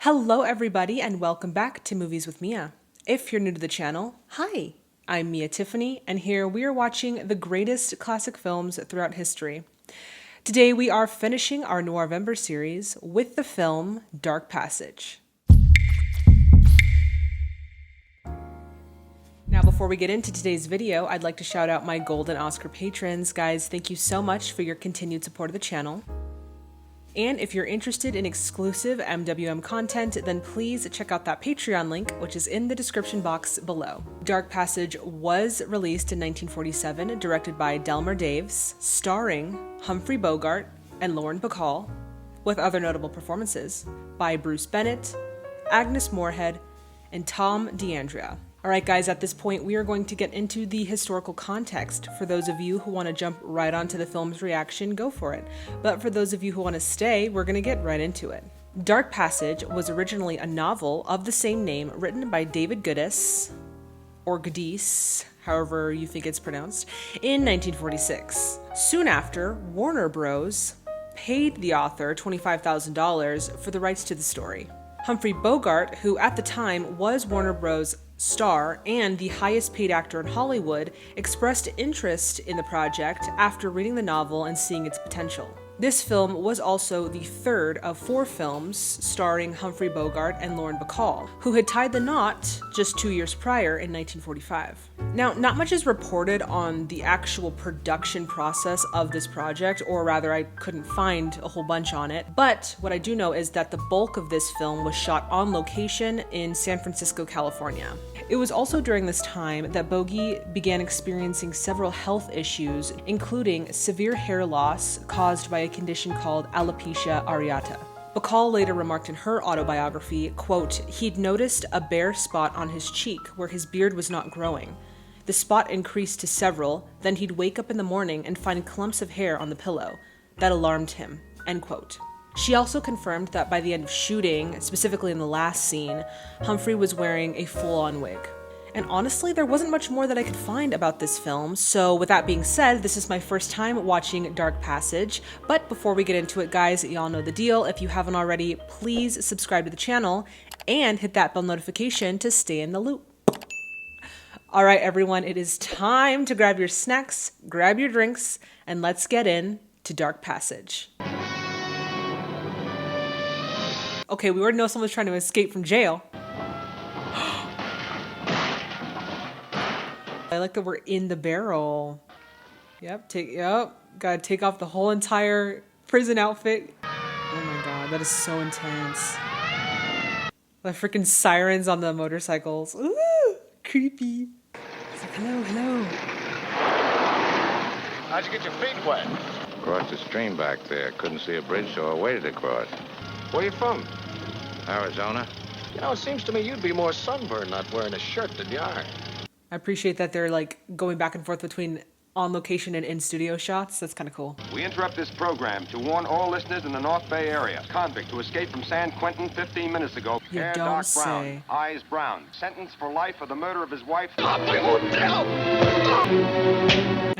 Hello everybody and welcome back to Movies with Mia. If you're new to the channel, hi! I'm Mia Tiffany and here we are watching the greatest classic films throughout history. Today we are finishing our Noirvember series with the film Dark Passage. Now before we get into today's video, I'd like to shout out my Golden Oscar patrons. Guys, thank you so much for your continued support of the channel. And if you're interested in exclusive MWM content, then please check out that Patreon link, which is in the description box below. Dark Passage was released in 1947, directed by Delmer Daves, starring Humphrey Bogart and Lauren Bacall, with other notable performances by Bruce Bennett, Agnes Moorehead, and Tom DeAndrea. Alright guys, at this point we are going to get into the historical context. For those of you who want to jump right onto the film's reaction, go for it. But for those of you who want to stay, we're going to get right into it. Dark Passage was originally a novel of the same name written by David Goodis, or Goodis, however you think it's pronounced, in 1946. Soon after, Warner Bros. Paid the author $25,000 for the rights to the story. Humphrey Bogart, who at the time was Warner Bros. Star and the highest paid actor in Hollywood, expressed interest in the project after reading the novel and seeing its potential. This film was also the third of 4 films starring Humphrey Bogart and Lauren Bacall, who had tied the knot just 2 years prior in 1945. Now, not much is reported on the actual production process of this project, or rather I couldn't find a whole bunch on it, but what I do know is that the bulk of this film was shot on location in San Francisco, California. It was also during this time that Bogey began experiencing several health issues, including severe hair loss caused by a condition called alopecia areata. Bacall later remarked in her autobiography, quote, "He'd noticed a bare spot on his cheek where his beard was not growing. The spot increased to several, then he'd wake up in the morning and find clumps of hair on the pillow. That alarmed him," end quote. She also confirmed that by the end of shooting, specifically in the last scene, Humphrey was wearing a full-on wig. And honestly, there wasn't much more that I could find about this film, so with that being said, this is my first time watching Dark Passage. But before we get into it, guys, y'all know the deal. If you haven't already, please subscribe to the channel and hit that bell notification to stay in the loop. Alright everyone, it is time to grab your snacks, grab your drinks, and let's get in to Dark Passage. Okay, we already know someone's trying to escape from jail. I like that we're in the barrel. Yep, gotta take off the whole entire prison outfit. Oh my god, that is so intense. The freaking sirens on the motorcycles. Ooh, creepy. It's like, hello, hello. How'd you get your feet wet? Across the stream back there. Couldn't see a bridge, so I waded across. Where you from? Arizona. You know, it seems to me you'd be more sunburned not wearing a shirt than you are. I appreciate that they're like going back and forth between on location and in studio shots. That's kind of cool. We interrupt this program to warn all listeners in the North Bay area. Convict who escaped from San Quentin 15 minutes ago. You Hair don't dark say. brown, eyes brown. Sentenced for life for the murder of his wife. And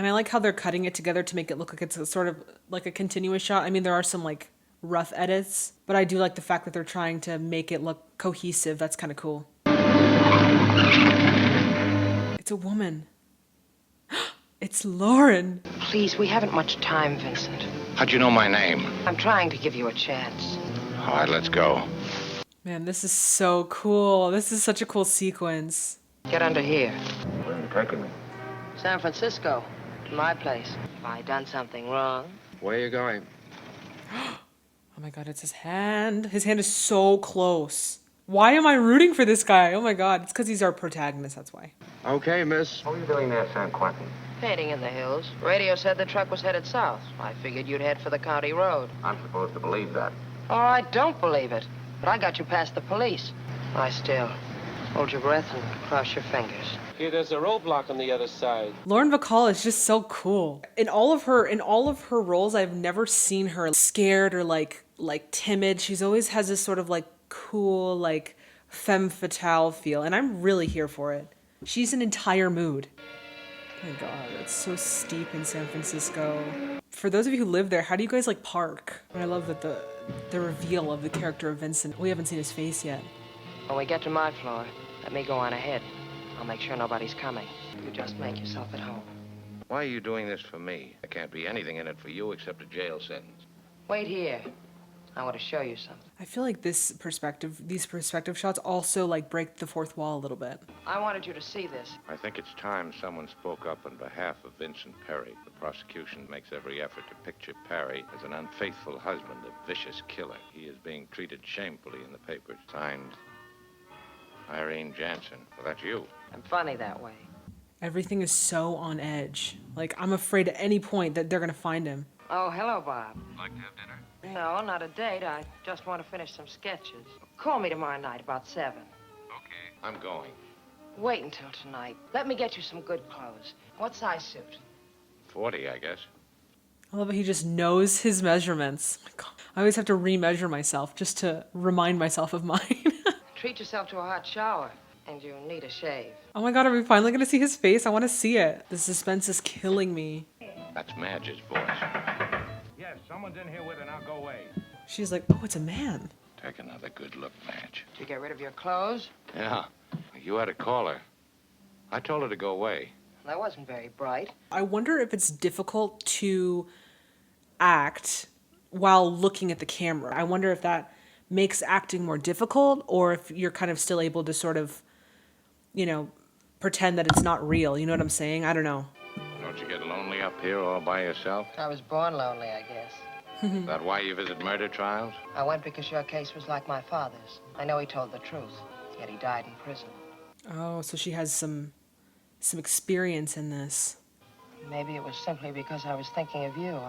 I like how they're cutting it together to make it look like it's a sort of like a continuous shot. I mean, there are some like rough edits, but I do like the fact that they're trying to make it look cohesive. That's kind of cool. It's a woman. It's Lauren. Please, we haven't much time, Vincent. How'd you know my name? I'm trying to give you a chance. All right, let's go. Man, this is so cool. This is such a cool sequence. Get under here. Where are you taking me? San Francisco. To my place. Have I done something wrong? Where you going? Oh my god, it's his hand. His hand is so close. Why am I rooting for this guy? Oh my god, it's because he's our protagonist, that's why. Okay, miss. What are you doing there, San Quentin? Painting in the hills. Radio said the truck was headed south. I figured you'd head for the county road. I'm supposed to believe that. Oh, I don't believe it. But I got you past the police. Lie still. Hold your breath and cross your fingers. Here, there's a roadblock on the other side. Lauren Bacall is just so cool. In all of her roles, I've never seen her scared or like timid. She's always has this sort of like cool, like femme fatale feel, and I'm really here for it. She's an entire mood. Oh my god, it's so steep in San Francisco. For those of you who live there, how do you guys like park? I love that the reveal of the character of Vincent. We haven't seen his face yet. When we get to my floor, let me go on ahead. I'll make sure nobody's coming. You just make yourself at home. Why are you doing this for me? There can't be anything in it for you except a jail sentence. Wait here. I want to show you something. I feel like these perspective shots also like break the fourth wall a little bit. I wanted you to see this. I think it's time someone spoke up on behalf of Vincent Perry. The prosecution makes every effort to picture Perry as an unfaithful husband, a vicious killer. He is being treated shamefully in the papers. Signed, Irene Jansen. Well, that's you. I'm funny that way. Everything is so on edge. Like, I'm afraid at any point that they're gonna find him. Oh, hello, Bob. Like to have dinner? No, not a date. I just want to finish some sketches. Call me tomorrow night about 7. Okay. I'm going. Wait until tonight. Let me get you some good clothes. What size suit? 40, I guess. I love it. He just knows his measurements. Oh my God. I always have to remeasure myself just to remind myself of mine. Treat yourself to a hot shower, and you need a shave. Oh my God, are we finally gonna see his face? I want to see it. The suspense is killing me. That's Madge's voice. Yes, someone's in here with her. Now go away. She's like, oh, it's a man. Take another good look, Madge. Did you get rid of your clothes? Yeah. You had to call her. I told her to go away. That wasn't very bright. I wonder if it's difficult to act while looking at the camera. I wonder if that makes acting more difficult, or if you're kind of still able to sort of, you know, pretend that it's not real. You know what I'm saying? I don't know. Don't you get lonely up here all by yourself? I was born lonely, I guess. Is that why you visit murder trials? I went because your case was like my father's. I know he told the truth, yet he died in prison. Oh, so she has some experience in this. Maybe it was simply because I was thinking of you.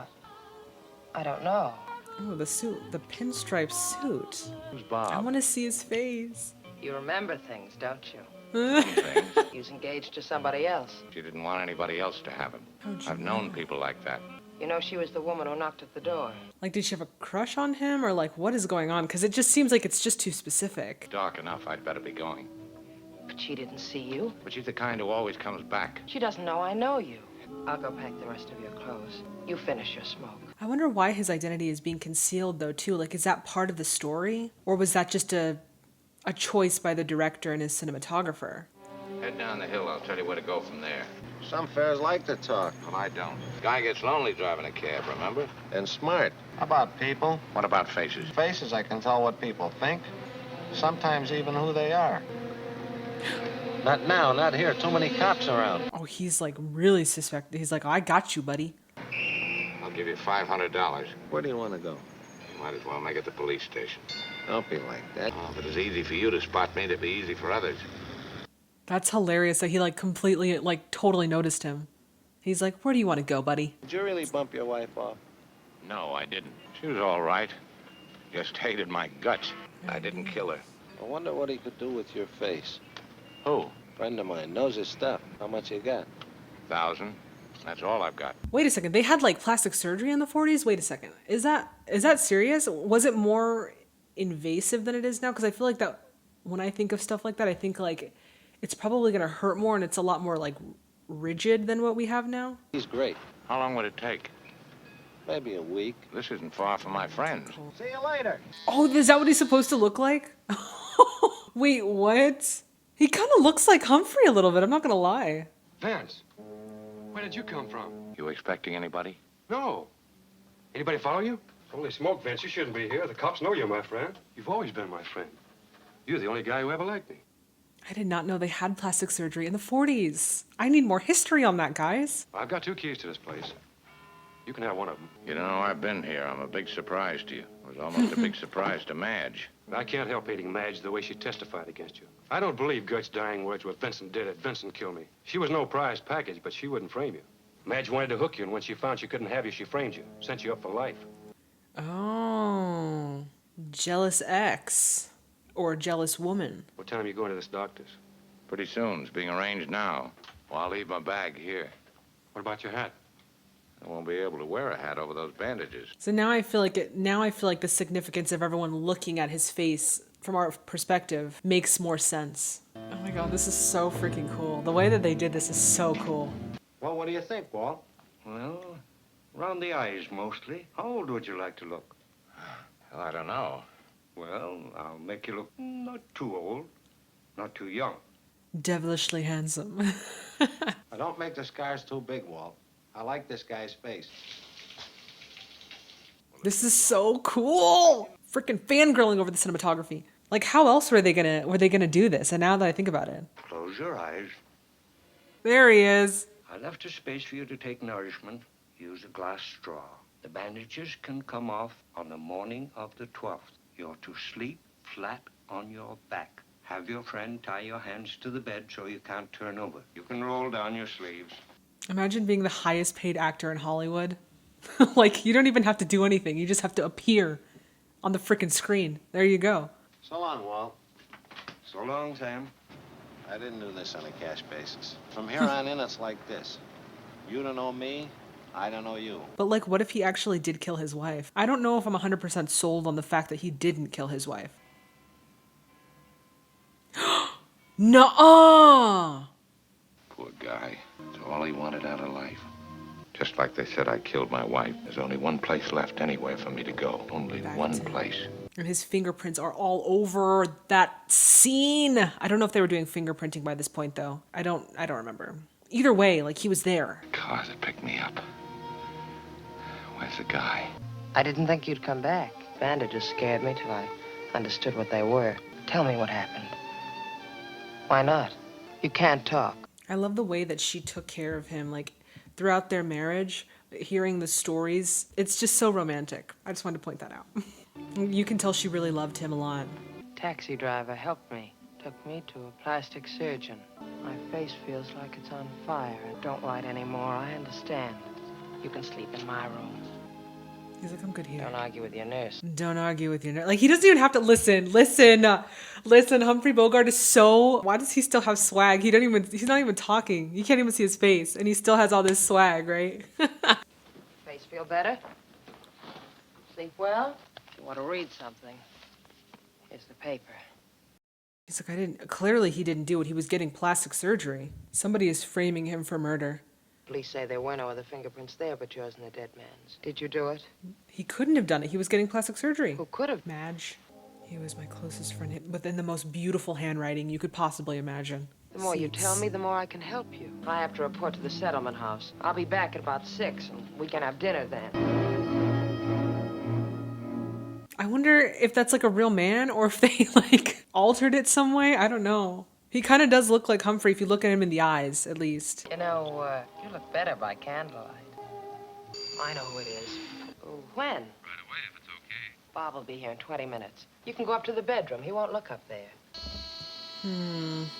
I don't know. Oh, the suit, the pinstripe suit. Who's Bob? I want to see his face. You remember things, don't you? Some things. He was engaged to somebody else. She didn't want anybody else to have him. I've known people like that. You know, she was the woman who knocked at the door. Like, did she have a crush on him, or like, what is going on? Because it just seems like it's just too specific. Dark enough, I'd better be going. But she didn't see you. But she's the kind who always comes back. She doesn't know I know you. I'll go pack the rest of your clothes. You finish your smoke. I wonder why his identity is being concealed, though, too. Like, is that part of the story? Or was that just a choice by the director and his cinematographer? Head down the hill. I'll tell you where to go from there. Some fairs like to talk. Well, I don't. Guy gets lonely driving a cab, remember? And smart. How about people? What about faces? Faces, I can tell what people think. Sometimes even who they are. Not now, not here. Too many cops around. Oh, he's like really suspect. He's like, I got you, buddy. I'll give you $500. Where do you want to go? You might as well make it the police station. Don't be like that. Oh, if it was easy for you to spot me, it'd be easy for others. That's hilarious that he like completely, like totally noticed him. He's like, where do you want to go, buddy? Did you really bump your wife off? No, I didn't. She was all right. Just hated my guts. I didn't kill her. I wonder what he could do with your face. Who? Friend of mine knows his stuff. How much you got? 1,000. That's all I've got. Wait a second. They had like plastic surgery in the 40s? Wait a second. Is that serious? Was it more invasive than it is now? Because I feel like that when I think of stuff like that, I think like it's probably going to hurt more and it's a lot more like rigid than what we have now. He's great. How long would it take? Maybe a week. This isn't far from my friends. See you later. Oh, is that what he's supposed to look like? Wait, what? He kind of looks like Humphrey a little bit. I'm not going to lie. Vance, where did you come from? You expecting anybody? No. Anybody follow you? Holy smoke, Vance, you shouldn't be here. The cops know you, my friend. You've always been my friend. You're the only guy who ever liked me. I did not know they had plastic surgery in the 40s. I need more history on that, guys. I've got 2 keys to this place. You can have one of them. You know, I've been here. I'm a big surprise to you. It was almost a big surprise to Madge. I can't help hating Madge the way she testified against you. I don't believe Gert's dying words were Vincent did it. Vincent killed me. She was no prize package, but she wouldn't frame you. Madge wanted to hook you, and when she found she couldn't have you, she framed you. Sent you up for life. Oh, jealous ex or jealous woman. What time are you going to this doctor's? Pretty soon. It's being arranged now. Well, I'll leave my bag here. What about your hat? I won't be able to wear a hat over those bandages. So now I feel like the significance of everyone looking at his face from our perspective makes more sense. Oh my God, this is so freaking cool. The way that they did this is so cool. Well, what do you think, Walt? Well, around the eyes mostly. How old would you like to look? Well, I don't know. Well, I'll make you look not too old, not too young. Devilishly handsome. Now, don't make the scars too big, Walt. I like this guy's face. This is so cool. Freaking fangirling over the cinematography. Like, how else were they gonna do this? And now that I think about it. Close your eyes. There he is. I left a space for you to take nourishment. Use a glass straw. The bandages can come off on the morning of the 12th. You're to sleep flat on your back. Have your friend tie your hands to the bed so you can't turn over. You can roll down your sleeves. Imagine being the highest paid actor in Hollywood. Like, you don't even have to do anything. You just have to appear on the frickin' screen. There you go. So long, Walt. So long, Sam. I didn't do this on a cash basis. From here on in, it's like this. You don't know me, I don't know you. But, like, what if he actually did kill his wife? I don't know if I'm 100% sold on the fact that he didn't kill his wife. Nuh-uh! Poor guy. It's all he wanted out of life. Just like they said I killed my wife. There's only one place left anywhere for me to go. Only one place. And his fingerprints are all over that scene. I don't know if they were doing fingerprinting by this point, though. I don't remember. Either way, like, he was there. Car that picked me up. Where's the guy? I didn't think you'd come back. Bandages scared me till I understood what they were. Tell me what happened. Why not? You can't talk. I love the way that she took care of him, like, throughout their marriage, hearing the stories. It's just so romantic. I just wanted to point that out. You can tell she really loved him a lot. Taxi driver helped me. Took me to a plastic surgeon. My face feels like it's on fire. I don't light anymore. I understand. You can sleep in my room. He's like, I'm good here. Don't argue with your nurse. Don't argue with your nurse. Like, he doesn't even have to listen. Listen, Humphrey Bogart is so... Why does he still have swag? He's not even talking. You can't even see his face. And he still has all this swag, right? Face feel better? Sleep well? You want to read something? Here's the paper. He's like, clearly he didn't do it. He was getting plastic surgery. Somebody is framing him for murder. Police say there were no other fingerprints there but yours and the dead man's. Did you do it? He couldn't have done it. He was getting plastic surgery. Who could have? Madge. He was my closest friend, within the most beautiful handwriting you could possibly imagine. The more you tell me, the more I can help you. I have to report to the settlement house. I'll be back at about 6, and we can have dinner then. I wonder if that's like a real man or if they like altered it some way. I don't know. He kind of does look like Humphrey if you look at him in the eyes, at least. You know, you look better by candlelight. I know who it is. When? Right away, if it's okay. Bob will be here in 20 minutes. You can go up to the bedroom. He won't look up there.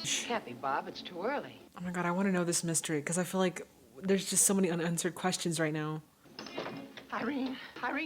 Can't be, Bob. It's too early. Oh my God, I want to know this mystery because I feel like there's just so many unanswered questions right now. Irene,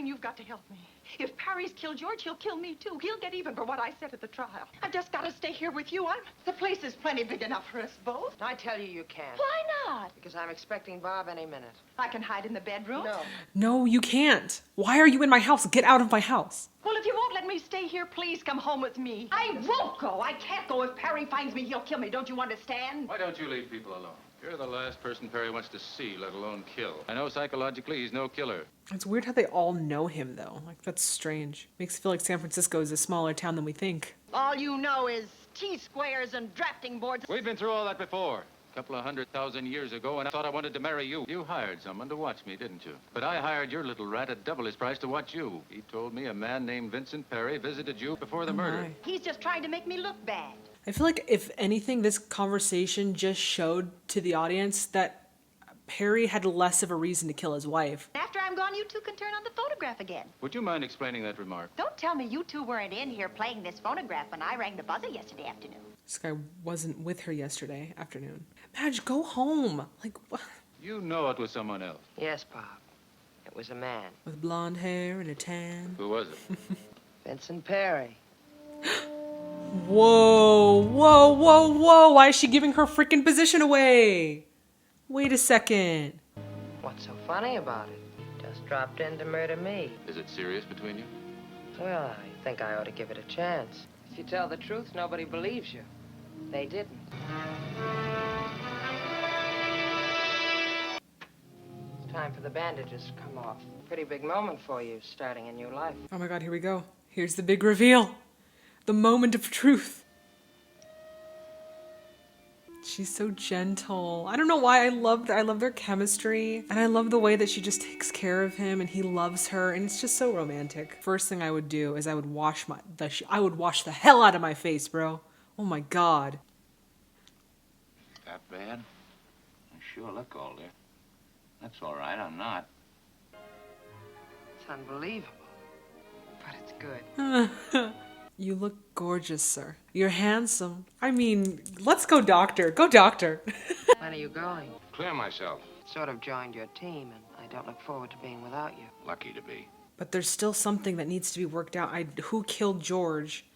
you've got to help me. If Parry's killed George, he'll kill me, too. He'll get even for what I said at the trial. I've just got to stay here with you. The place is plenty big enough for us both. I tell you, you can't. Why not? Because I'm expecting Bob any minute. I can hide in the bedroom. No. No, you can't. Why are you in my house? Get out of my house. Well, if you won't let me stay here, please come home with me. I won't go. I can't go. If Parry finds me, he'll kill me. Don't you understand? Why don't you leave people alone? You're the last person Perry wants to see, let alone kill. I know psychologically he's no killer. It's weird how they all know him, though. Like, that's strange. Makes it feel like San Francisco is a smaller town than we think. All you know is T-squares and drafting boards. We've been through all that before. A couple of 100,000 years ago, and I thought I wanted to marry you. You hired someone to watch me, didn't you? But I hired your little rat at double his price to watch you. He told me a man named Vincent Perry visited you before the murder. My. He's just trying to make me look bad. I feel like, if anything, this conversation just showed to the audience that Perry had less of a reason to kill his wife. After I'm gone, you two can turn on the phonograph again. Would you mind explaining that remark? Don't tell me you two weren't in here playing this phonograph when I rang the buzzer yesterday afternoon. This guy wasn't with her yesterday afternoon. Madge, go home. Like, what? You know it was someone else. Yes, Bob. It was a man. With blonde hair and a tan. Who was it? Vincent Perry. Whoa, whoa, whoa, whoa. Why is she giving her freaking position away? Wait a second. What's so funny about it? Just dropped in to murder me. Is it serious between you? Well, I think I ought to give it a chance. If you tell the truth, nobody believes you. They didn't. It's time for the bandages to come off. Pretty big moment for you, starting a new life. Oh my god, here we go. Here's the big reveal. The moment of truth. She's so gentle. I don't know why I love their chemistry. And I love the way that she just takes care of him and he loves her. And it's just so romantic. First thing I would do is I would wash the hell out of my face, bro. Oh my god. That bad? I sure look older. That's all right, I'm not. It's unbelievable, but it's good. You look gorgeous, sir. You're handsome. I mean, let's go doctor. Go doctor. When are you going? Clear myself. Sort of joined your team, and I don't look forward to being without you. Lucky to be. But there's still something that needs to be worked out. Who killed George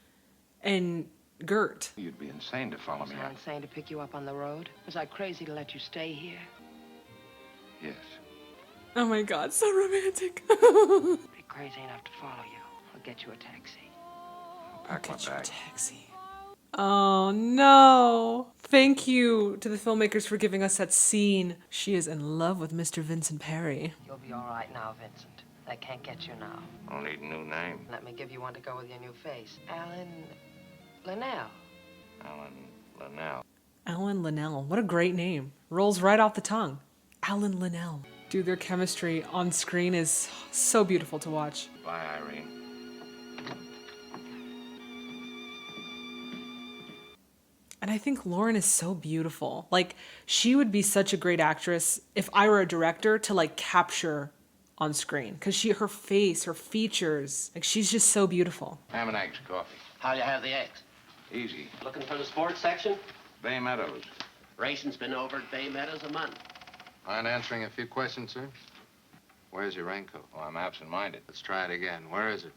and Gert? You'd be insane to follow Was me. I insane to pick you up on the road? Was I crazy to let you stay here? Yes. Oh my god, so romantic. Be crazy enough to follow you. I'll get you a taxi. Pack my Get you a bag. taxi. Oh no. Thank you to the filmmakers for giving us that scene. She is in love with Mr. Vincent Perry. You'll be all right now, Vincent. They can't get you now. I'll need a new name. Let me give you one to go with your new face. Alan Linnell. Alan Linnell. Alan Linnell. What a great name. Rolls right off the tongue. Alan Linnell. Dude, their chemistry on screen is so beautiful to watch. Bye, Irene. And I think Lauren is so beautiful. Like, she would be such a great actress if I were a director to like capture on screen. Cause her face, her features, like she's just so beautiful. Ham and eggs, coffee. How you have the eggs? Easy. Looking for the sports section? Bay Meadows. Ration's been over at Bay Meadows a month. Mind answering a few questions, sir? Where's your raincoat? Oh, I'm absent-minded. Let's try it again. Where is it?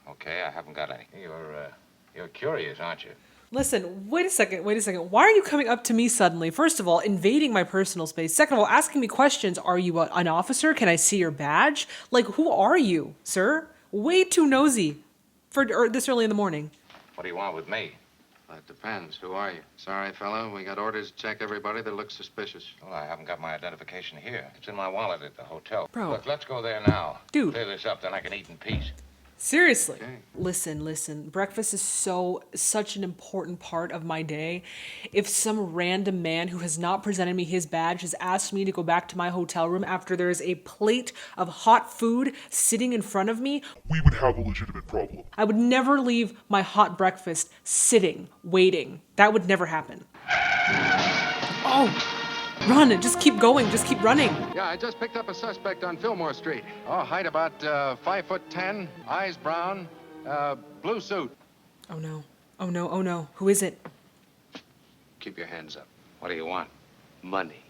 Okay, I haven't got any. You're curious, aren't you? Listen, wait a second. Why are you coming up to me suddenly? First of all, invading my personal space. Second of all, asking me questions. Are you an officer? Can I see your badge? Like, who are you, sir? Way too nosy for this early in the morning. What do you want with me? That depends. Who are you? Sorry, fella. We got orders to check everybody that looks suspicious. Well, I haven't got my identification here. It's in my wallet at the hotel. Bro. Look, let's go there now. Dude. Clear this up, then I can eat in peace. Seriously. Okay. Listen. Breakfast is such an important part of my day. If some random man who has not presented me his badge has asked me to go back to my hotel room after there is a plate of hot food sitting in front of me, we would have a legitimate problem. I would never leave my hot breakfast sitting, waiting. That would never happen. Oh! Run, just keep going, just keep running. Yeah, I just picked up a suspect on Fillmore Street. Oh, height about 5'10", eyes brown, blue suit. Oh no. Who is it? Keep your hands up. What do you want? Money.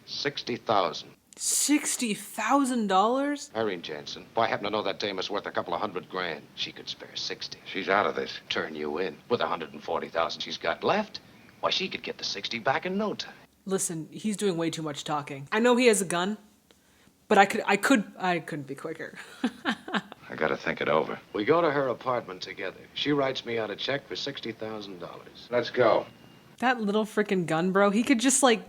60,000. $60,000? Irene Jansen. Boy, I happen to know that dame is worth a couple of $100,000. She could spare 60. She's out of this. Turn you in. With 140,000 she's got left, why, she could get the 60 back in no time. Listen, he's doing way too much talking. I know he has a gun, but I couldn't be quicker. I gotta think it over. We go to her apartment together. She writes me out a check for $60,000. Let's go. That little freaking gun, bro, he could just like...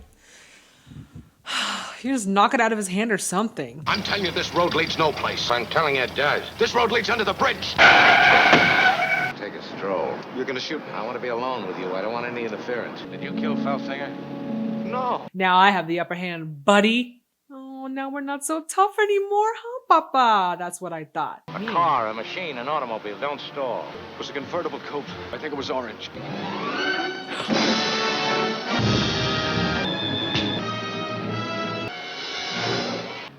he just knock it out of his hand or something. I'm telling you, this road leads no place. I'm telling you it does. This road leads under the bridge. Take a stroll. You're gonna shoot me. I want to be alone with you. I don't want any interference. Did you kill Felsinger? No. Now I have the upper hand, buddy. Oh, now we're not so tough anymore, huh, Papa? That's what I thought. A car, a machine, an automobile. Don't stall. It was a convertible coupe. I think it was orange.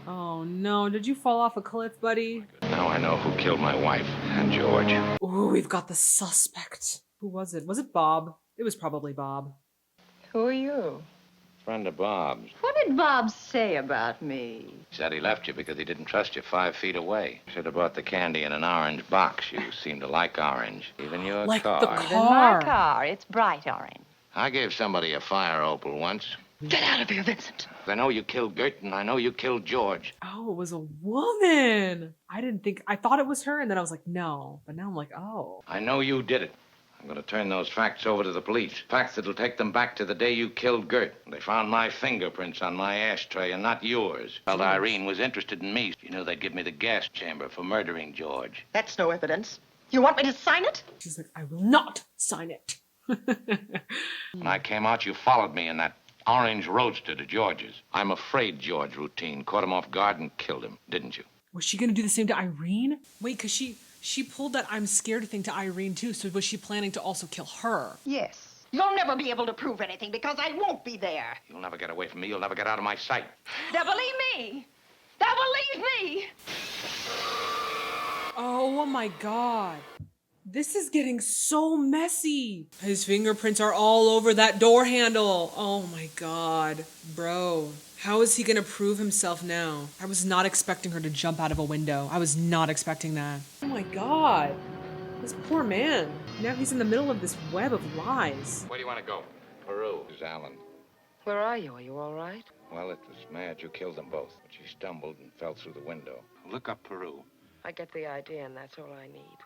Oh no, did you fall off a cliff, buddy? Now I know who killed my wife and George. Ooh, we've got the suspect. Who was it? Was it Bob? It was probably Bob. Who are you? Friend of Bob's. What did Bob say about me? He said he left you because he didn't trust you 5 feet away. Should have bought the candy in an orange box. You seem to like orange. Even your Like car. the car. My car, it's bright orange. I gave somebody a fire opal once. Get out of here, Vincent. I know you killed Gert, and I know you killed George. Oh, it was a woman. I thought it was her, and then I was like, no. But now I'm like, oh. I know you did it. I'm going to turn those facts over to the police. Facts that'll take them back to the day you killed Gert. They found my fingerprints on my ashtray and not yours. Felt Irene was interested in me. She knew they'd give me the gas chamber for murdering George. That's no evidence. You want me to sign it? She's like, I will not sign it. When I came out, you followed me in that orange roadster to George's. I'm afraid George routine. Caught him off guard and killed him, didn't you? Was she gonna do the same to Irene? Wait, because she pulled that I'm scared thing to Irene too, so was she planning to also kill her? Yes. You'll never be able to prove anything because I won't be there. You'll never get away from me. You'll never get out of my sight. They'll believe me. They'll believe me. Oh my God. This is getting so messy. His fingerprints are all over that door handle. Oh my God, bro. How is he gonna prove himself now? I was not expecting her to jump out of a window. I was not expecting that. Oh my God. This poor man. Now he's in the middle of this web of lies. Where do you want to go? Peru. This is Alan. Where are you? Are you all right? Well, it was Madge who killed them both, but she stumbled and fell through the window. Look up Peru. I get the idea, and that's all I need.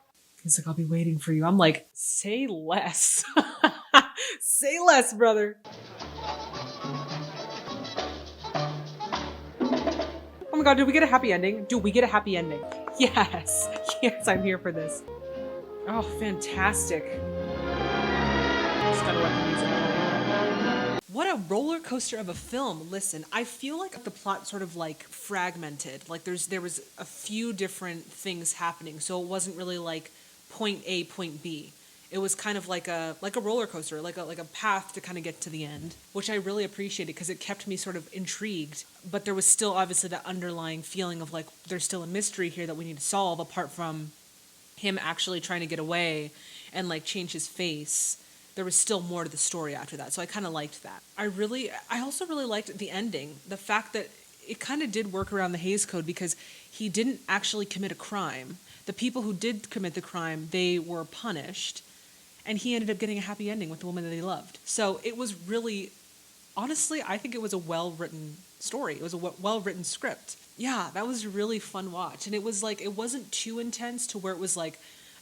He's like, I'll be waiting for you. I'm like, say less. Say less, brother. Oh my God, did we get a happy ending? Do we get a happy ending? Yes. Yes, I'm here for this. Oh, fantastic. Just gotta let the music play. What a roller coaster of a film. Listen, I feel like the plot sort of like fragmented. Like there was a few different things happening. So it wasn't really like point A, point B. It was kind of like a roller coaster, like a path to kind of get to the end, which I really appreciated because it kept me sort of intrigued. But there was still obviously that underlying feeling of like there's still a mystery here that we need to solve apart from him actually trying to get away and like change his face. There was still more to the story after that. So I kind of liked that. I also really liked the ending. The fact that it kind of did work around the Hays Code because he didn't actually commit a crime. The people who did commit the crime, they were punished. And he ended up getting a happy ending with the woman that he loved. So it was really, honestly, I think it was a well-written story. It was a well-written script. Yeah, that was a really fun watch. And it was like, it wasn't too intense to where it was like,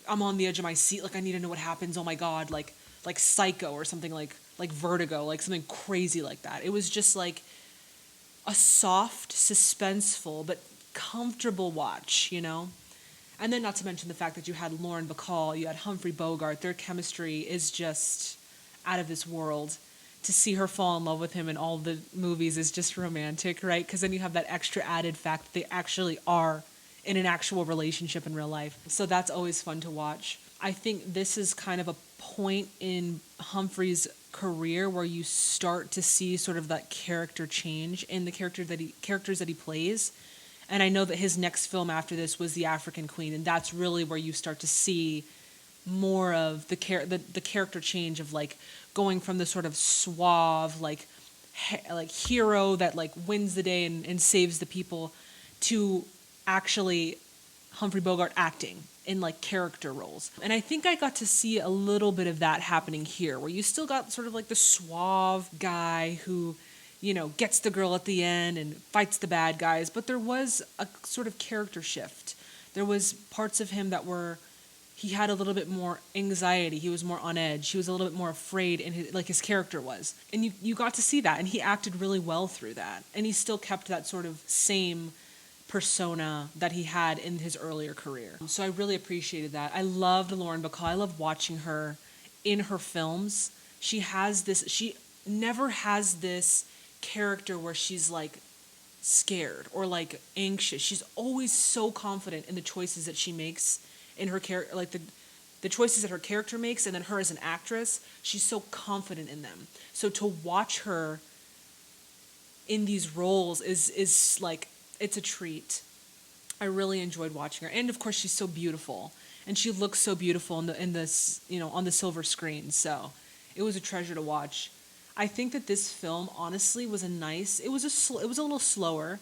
I'm on the edge of my seat, like I need to know what happens, oh my God, like Psycho or something like Vertigo, like something crazy like that. It was just like a soft, suspenseful, but comfortable watch, you know? And then not to mention the fact that you had Lauren Bacall, you had Humphrey Bogart. Their chemistry is just out of this world. To see her fall in love with him in all the movies is just romantic, right? Because then you have that extra added fact that they actually are in an actual relationship in real life. So that's always fun to watch. I think this is kind of a point in Humphrey's career where you start to see sort of that character change in the characters that he plays. And I know that his next film after this was The African Queen, and that's really where you start to see more of the character change of like going from the sort of suave like hero that like wins the day and saves the people to actually Humphrey Bogart acting in like character roles. And I think I got to see a little bit of that happening here, where you still got sort of like the suave guy who, you know, gets the girl at the end and fights the bad guys, but there was a sort of character shift. There was parts of him that were, he had a little bit more anxiety, he was more on edge, he was a little bit more afraid, and his character was. And you got to see that, and he acted really well through that. And he still kept that sort of same persona that he had in his earlier career. So I really appreciated that. I loved Lauren Bacall. I love watching her in her films. She never has this character where she's like scared or like anxious. She's always so confident in the choices that she makes in her character, like the choices that her character makes, and then her as an actress, she's so confident in them. So to watch her in these roles is like, it's a treat. I really enjoyed watching her, and of course she's so beautiful, and she looks so beautiful in this, you know, on the silver screen. So it was a treasure to watch. I think that this film honestly was it was a little slower,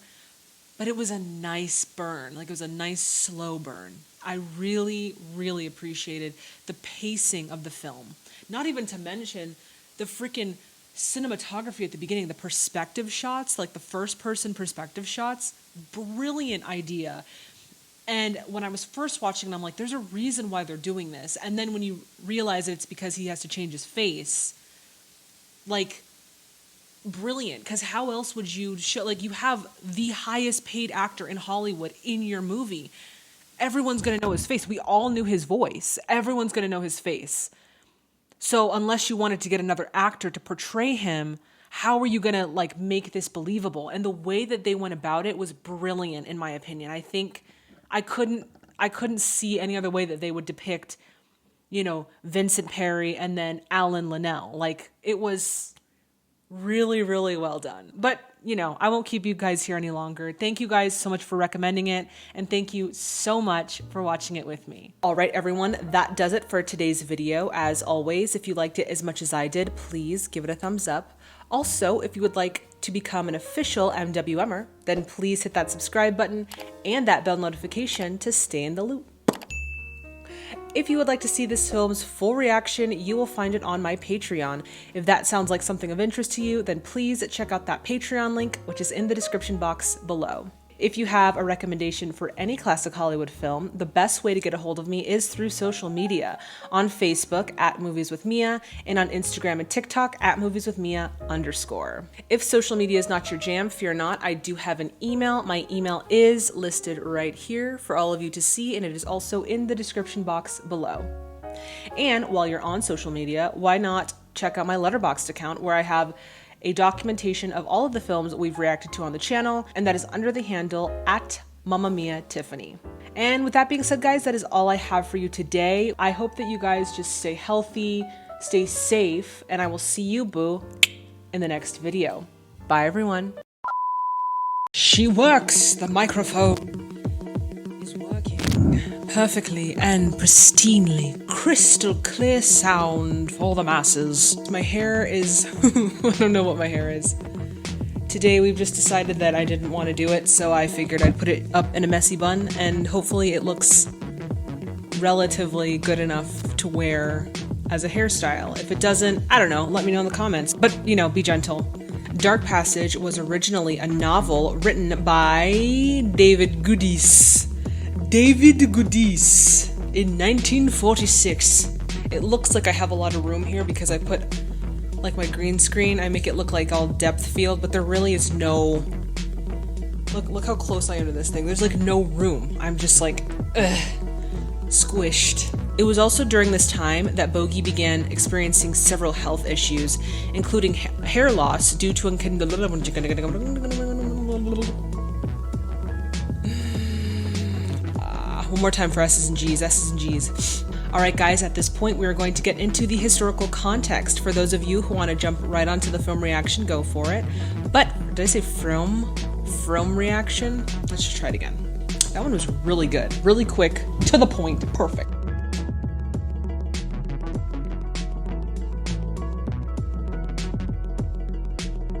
but it was a nice burn. Like it was a nice slow burn. I really, really appreciated the pacing of the film. Not even to mention the freaking cinematography at the beginning, the perspective shots, like the first person perspective shots, brilliant idea. And when I was first watching it, I'm like, there's a reason why they're doing this. And then when you realize it's because he has to change his face, like, brilliant. Because how else would you show, like, you have the highest paid actor in Hollywood in your movie. Everyone's going to know his face. We all knew his voice. Everyone's going to know his face. So unless you wanted to get another actor to portray him, how are you going to, like, make this believable? And the way that they went about it was brilliant, in my opinion. I think I couldn't see any other way that they would depict, you know, Vincent Perry and then Alan Linnell. Like, it was really, really well done. But, you know, I won't keep you guys here any longer. Thank you guys so much for recommending it. And thank you so much for watching it with me. All right, everyone, that does it for today's video. As always, if you liked it as much as I did, please give it a thumbs up. Also, if you would like to become an official MWMer, then please hit that subscribe button and that bell notification to stay in the loop. If you would like to see this film's full reaction, you will find it on my Patreon. If that sounds like something of interest to you, then please check out that Patreon link, which is in the description box below. If you have a recommendation for any classic Hollywood film, the best way to get a hold of me is through social media. On Facebook at Movies with Mia, and on Instagram and TikTok at movieswithmia_. If social media is not your jam, fear not, I do have an email. My email is listed right here for all of you to see, and it is also in the description box below. And while you're on social media, why not check out my LetterBoxd account, where I have a documentation of all of the films we've reacted to on the channel, and that is under the handle at Mamma Mia Tiffany. And with that being said, guys, that is all I have for you today. I hope that you guys just stay healthy, stay safe, and I will see you, boo, in the next video. Bye, everyone. She works. The microphone is working perfectly and pristinely. Crystal clear sound for the masses. My hair is... I don't know what my hair is. Today we've just decided that I didn't want to do it, so I figured I'd put it up in a messy bun, and hopefully it looks relatively good enough to wear as a hairstyle. If it doesn't, I don't know, let me know in the comments. But, you know, be gentle. Dark Passage was originally a novel written by David Goodies. In 1946. It looks like I have a lot of room here because I put, like, my green screen. I make it look like all depth field, but there really is no... Look how close I am to this thing. There's, like, no room. I'm just, like, squished. It was also during this time that Bogey began experiencing several health issues, including hair loss due to one more time for S's and G's. Alright guys, at this point we are going to get into the historical context. For those of you who want to jump right onto the film reaction, go for it. But, did I say film? Film reaction? Let's just try it again. That one was really good. Really quick, to the point, perfect.